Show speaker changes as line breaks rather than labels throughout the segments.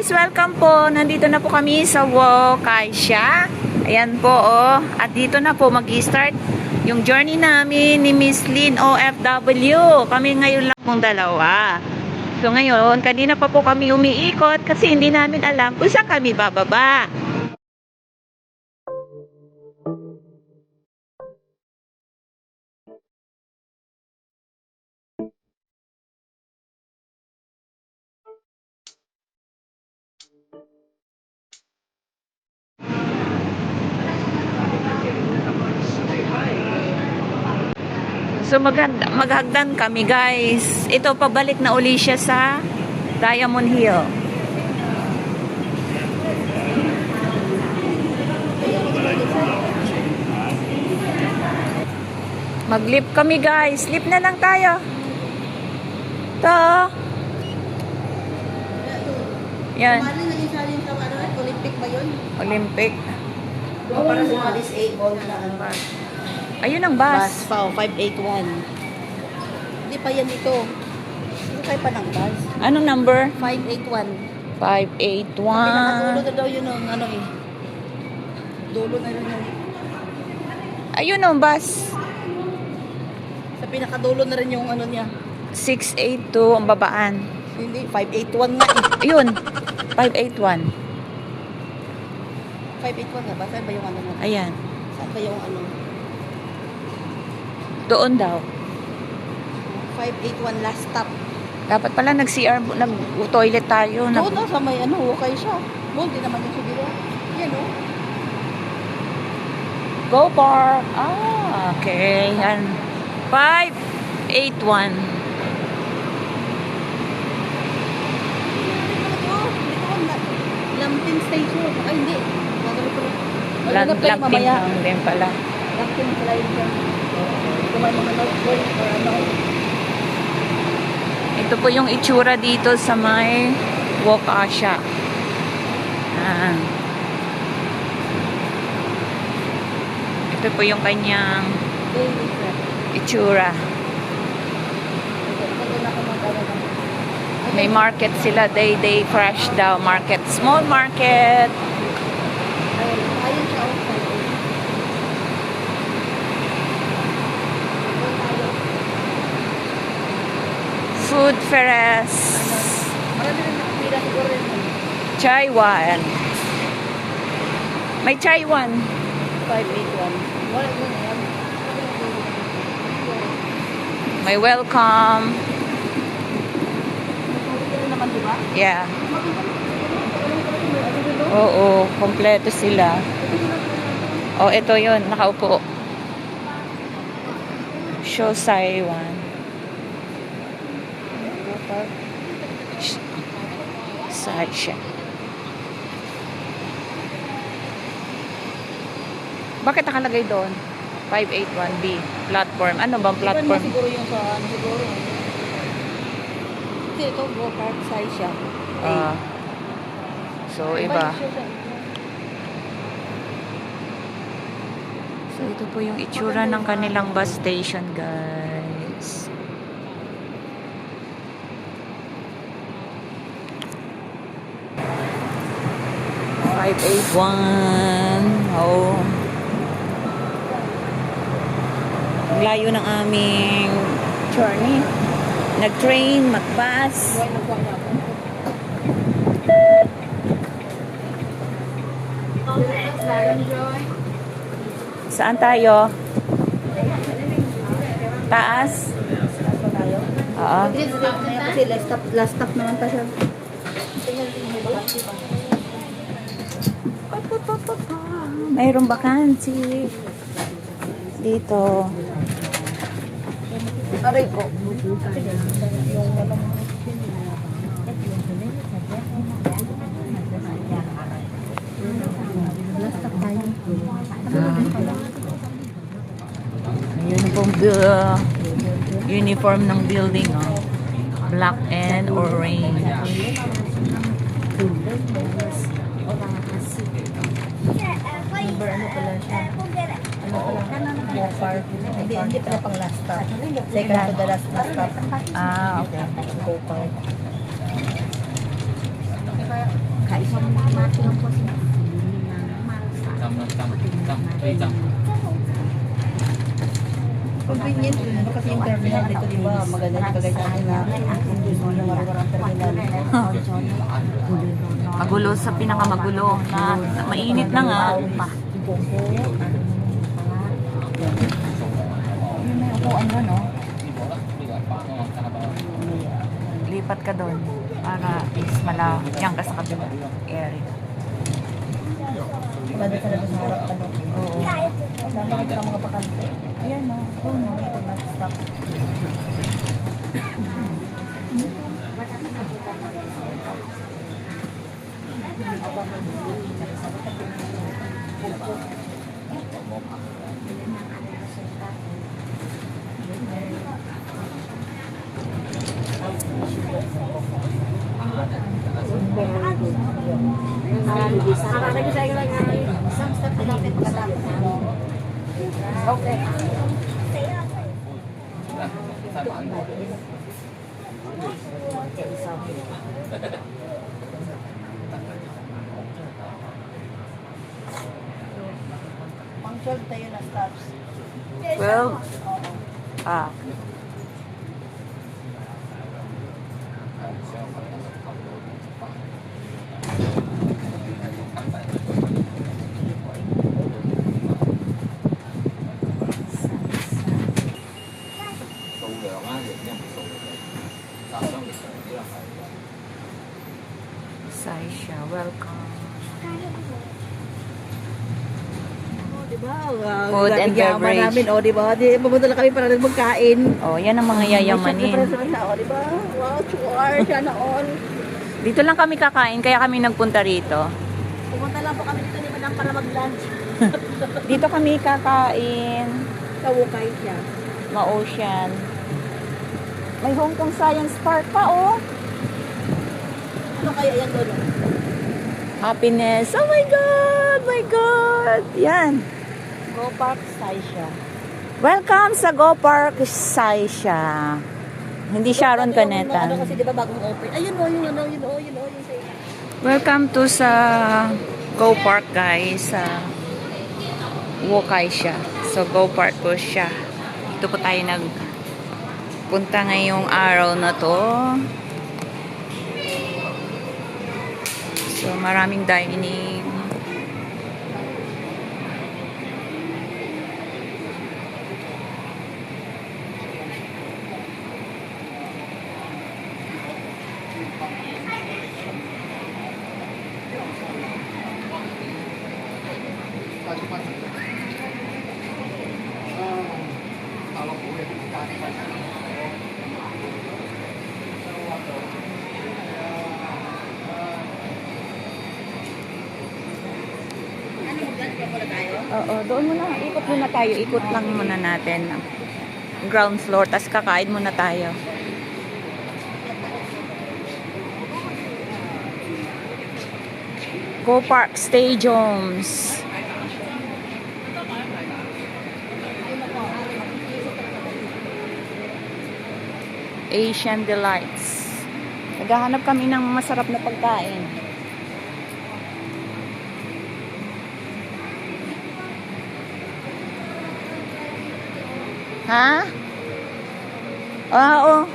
guys, welcome po. Nandito na po kami sa Wokaisha. Ayan po oh. At dito na po mag-start yung journey namin ni Miss Lynn OFW. Kami ngayon lang pong dalawa. So ngayon, kanina pa po kami umiikot kasi hindi namin alam kung saan kami bababa. So maghagdan kami guys. Ito pabalik na uli siya sa Diamond Hill. Mag-lip kami guys. Lip na lang tayo. To. Yan.
Olympic ba yun?
Olympic.
Para sa mga disabled na ano.
Ayun ang bus.
Bus pa, 581. Hindi pa yan ito. Hindi kayo pa ng bus.
Anong number?
581.
581.
Pinakadulo na daw yun ng ano eh. Dulo na rin yung...
Ayun ang bus.
Sa pinakadulo na rin yung ano niya.
682 ang babaan.
Hindi, 581 nga eh.
Ayun. 581.
581 nga ba? Saan ba yung ano mo?
Ayan.
Saan ba yung ano?
Doon daw.
581 last stop.
Dapat pala nag-CR, nag-toilet tayo.
Doon na sa may ano, okay siya. Doon din naman yung siguro. Yan o.
Go Park. Ah, okay. Yan. 581.
Lampin Station. Ay, hindi.
Lampin lang din pala.
Lampin sila yun dyan. Kung may mga notebook or ano.
Ito po yung itsura dito sa may Wokaisha. Ah. Ito po yung kanyang itsura. May market sila, day fresh daw market, small market.
Ayun siya outside.
Food Ferres.
Marami rin nakapira siguro rin.
Chaiwan. May Chaiwan.
581. Wala yun yan.
May welcome.
Ito naman diba?
Yeah. Oo, kompleto sila. Oh, ito yun, nakaupo. Show Saiwan. Sasha. Bakit nakalagay doon? 581B. Platform. Ano bang platform?
Iban siguro yung sa ano siguro. Kasi ito, go park size siya.
So, iba. So, ito po yung itsura ng kanilang bus station, guys. Oh. Layo ng aming journey. Nag-train, mag-bus. Saan tayo? Taas? Oo.
Kasi last stop naman pa siya.
Mayroong vacancy dito.
Aray ko.
Ayun pong uniform ng building. Oh. Black and orange.
Hindi pala pang last stop. Second to the last stop.
Ah, okay.
Go park. Kaisang natin po sila. Convenient yun, ano kasi yung terminal dito, di ba? Maganda yung kagay sa akin na hindi mo na marugarang terminal.
Magulo sa pinakamagulo. Mainit na nga.
Yun na yung upuan na, no?
Lipat ka doon para is malaki yan ka sa kabila area.
Maganda talaga sa harap ka, no?
Oo.
Dami kita mga bakante. Ayan, no? Oo, no? Ito na stop. Isang step na natin pagkatapos. Okay. Pang 12 tayo na stops.
12. Ah. Saisha, welcome.
Diba?
Food and beverage.
Namin, oh, diba? Pumunta lang kami para magkain.
Oh, yan ang mga yayamanin.
Oh, diba? Wow, chur, sana all.
Dito lang kami kakain, kaya kami nagpunta rito.
Pumunta lang po kami dito ni Madam para mag-lunch.
Dito kami kakain.
Kawukay siya.
Ma-ocean. May Hong Kong Science Park pa, oh.
Ano kaya yan doon?
Happiness. Oh my God! My God! Yan.
Go Park Saisha.
Welcome sa Go Park Saisha. Hindi Sharon
Ano
Caneta.
kasi diba bagong open? Ayun o, yun o, yun o, yun o, yun sa'yo.
Welcome to sa Go Park, guys. Sa Wokay siya. So, Go Park po siya. Dito po tayo nagpunta ngayong araw na to. So, maraming dining. Oo, doon muna. Ikot muna tayo. Ikot lang muna natin. Ground floor. Tapos kakain muna tayo. Go Park Stadiums. Asian Delights. Naghahanap kami ng masarap na pagkain. Ha? Oo.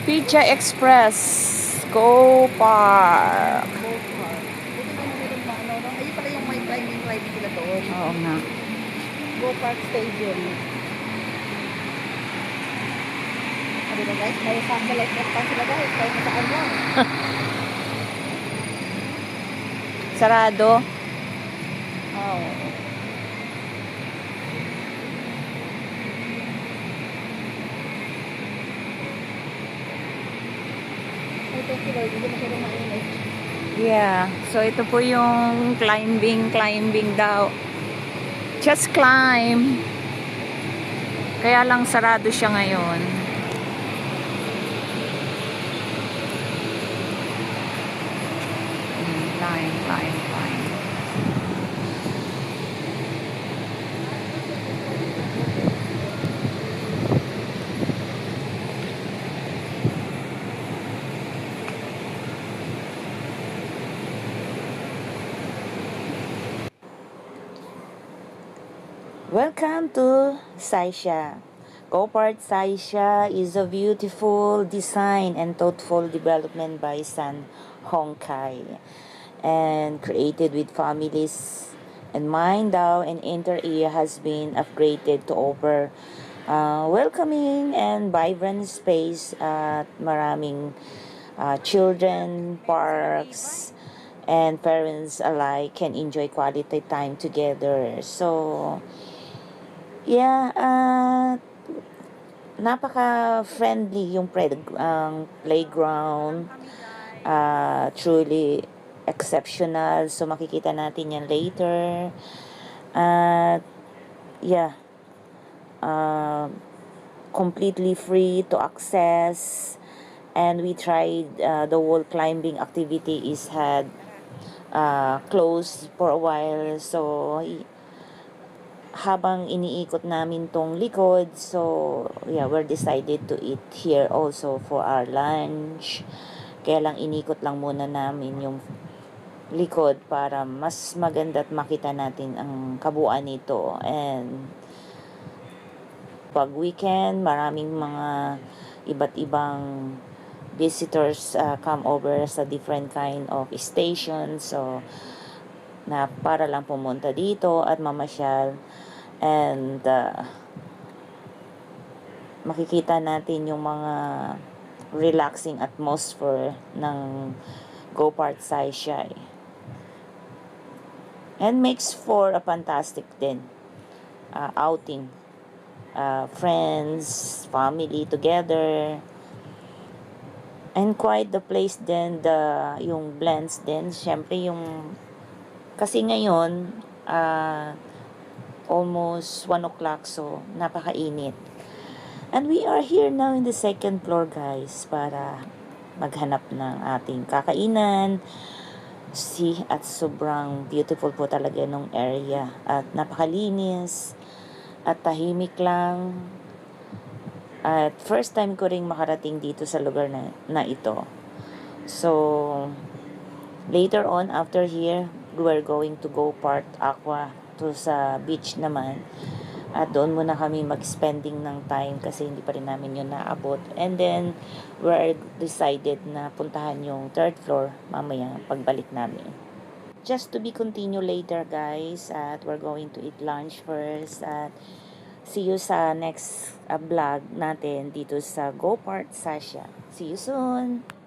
Pizza Express. Go Park.
Ayun pala yung may climbing sila doon.
Oo nga.
Go Park Stadium. Ano ba guys? May satellite net pa sila guys. Kahit saan lang.
Sarado.
Oh. Ito sila, hindi masyadong mainit.
Yeah. So, ito po yung climbing daw. Just climb. Kaya lang sarado siya ngayon. Climb. Welcome to Saisha. Go-Part Saisha is a beautiful design and thoughtful development by San Hongkai and created with families in mind. Daw and interior has been upgraded to offer welcoming and vibrant space at maraming children parks and parents alike can enjoy quality time together. So yeah, napaka-friendly yung playground. Truly exceptional. So, makikita natin yan later. At, yeah, uh, completely free to access. And we tried the wall climbing activity is had closed for a while. So, habang iniikot namin tong likod, so yeah, we're decided to eat here also for our lunch. Kaya lang inikot lang muna namin yung likod para mas maganda at makita natin ang kabuuan nito. And pag weekend, maraming mga iba't ibang visitors come over sa different kind of stations. So, na para lang pumunta dito at mamasyal and makikita natin yung mga relaxing atmosphere ng Go-Part Saisha and makes for a fantastic din outing, friends, family together. And quite the place din, yung blends din, syempre yung kasi ngayon, almost 1 o'clock, so napakainit. And we are here now in the second floor, guys, para maghanap ng ating kakainan. See, at sobrang beautiful po talaga nung area. At napakalinis. At tahimik lang. At first time ko ring makarating dito sa lugar na ito. So, later on, after here, we're going to go Park Aqua to sa beach naman. At doon muna kami mag-spending ng time kasi hindi pa rin namin yun naabot. And then, we're decided na puntahan yung third floor mamaya pagbalik namin. Just to be continue later, guys. At we're going to eat lunch first. At see you sa next vlog natin dito sa Go-Part Saisha. See you soon!